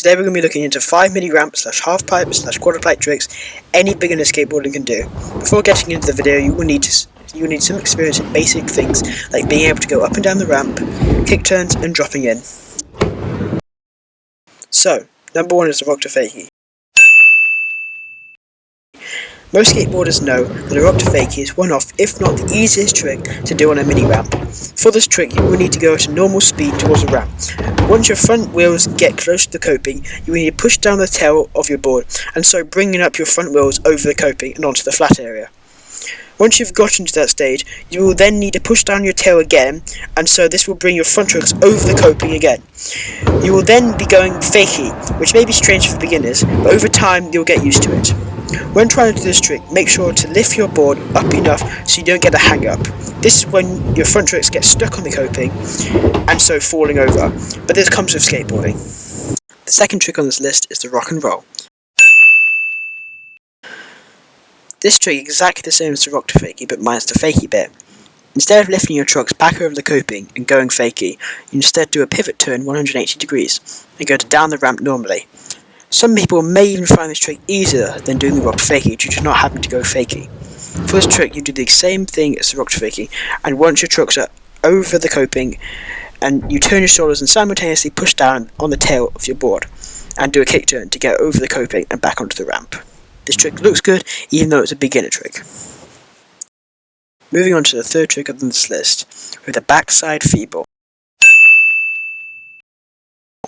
Today we're going to be looking into 5 mini ramp / half pipe / quarter pipe tricks any beginner skateboarding can do. Before getting into the video, you will need some experience in basic things like being able to go up and down the ramp, kick turns and dropping in. So, number 1 is the rock to fakie. Most skateboarders know that a rock to fakie is one of, if not the easiest trick to do on a mini ramp. For this trick, you will need to go at a normal speed towards the ramp. Once your front wheels get close to the coping, you will need to push down the tail of your board, and so bringing up your front wheels over the coping and onto the flat area. Once you've gotten to that stage, you will then need to push down your tail again, and so this will bring your front trucks over the coping again. You will then be going fakie, which may be strange for beginners, but over time you'll get used to it. When trying to do this trick, make sure to lift your board up enough so you don't get a hang up. This is when your front trucks get stuck on the coping and so falling over, but this comes with skateboarding. The second trick on this list is the rock and roll. This trick is exactly the same as the rock to fakie, but minus the fakie bit. Instead of lifting your trucks back over the coping and going fakie, you instead do a pivot turn 180 degrees and go down the ramp normally. Some people may even find this trick easier than doing the rock to fakie due to not having to go fakie. For this trick, you do the same thing as the rock to fakie, and once your trucks are over the coping, and you turn your shoulders and simultaneously push down on the tail of your board, and do a kick turn to get over the coping and back onto the ramp. This trick looks good, even though it's a beginner trick. Moving on to the third trick on this list, with the backside feeble.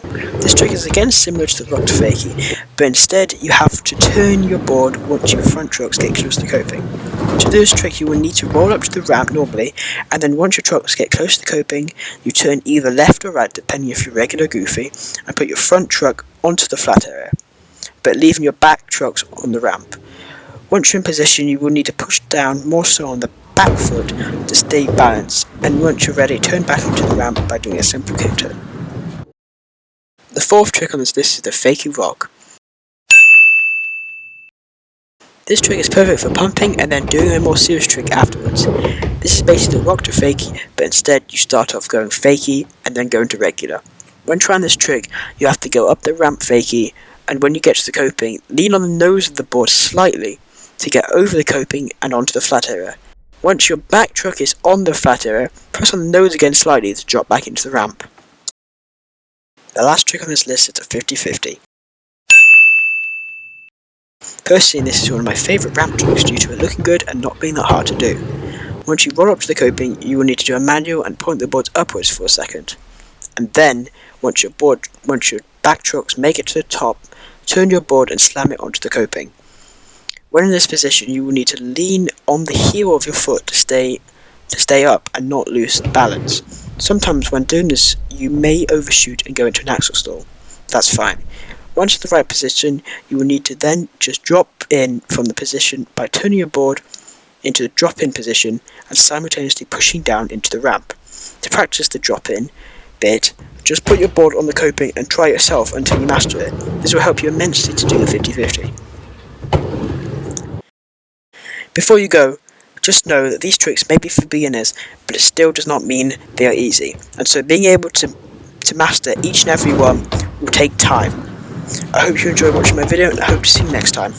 This trick is again similar to the rock to fakie, but instead you have to turn your board once your front trucks get close to the coping. To do this trick you will need to roll up to the ramp normally, and then once your trucks get close to the coping, you turn either left or right depending if you're regular or goofy, and put your front truck onto the flat area, but leaving your back trucks on the ramp. Once you're in position you will need to push down more so on the back foot to stay balanced, and once you're ready turn back into the ramp by doing a simple kick turn. The fourth trick on this list is the Fakie Rock. This trick is perfect for pumping and then doing a more serious trick afterwards. This is basically the rock to fakie, but instead you start off going fakie and then go into regular. When trying this trick, you have to go up the ramp fakie, and when you get to the coping, lean on the nose of the board slightly to get over the coping and onto the flat area. Once your back truck is on the flat area, press on the nose again slightly to drop back into the ramp. The last trick on this list is a 50-50. Personally, this is one of my favourite ramp tricks due to it looking good and not being that hard to do. Once you roll up to the coping, you will need to do a manual and point the boards upwards for a second. And then, once your back trucks make it to the top, turn your board and slam it onto the coping. When in this position, you will need to lean on the heel of your foot to stay up and not lose balance. Sometimes when doing this, you may overshoot and go into an axle stall. That's fine. Once in the right position, you will need to then just drop in from the position by turning your board into the drop-in position and simultaneously pushing down into the ramp. To practice the drop-in bit, just put your board on the coping and try it yourself until you master it. This will help you immensely to do the 50-50. Before you go, just know that these tricks may be for beginners, but it still does not mean they are easy, and so being able to master each and every one will take time. I hope you enjoyed watching my video, and I hope to see you next time.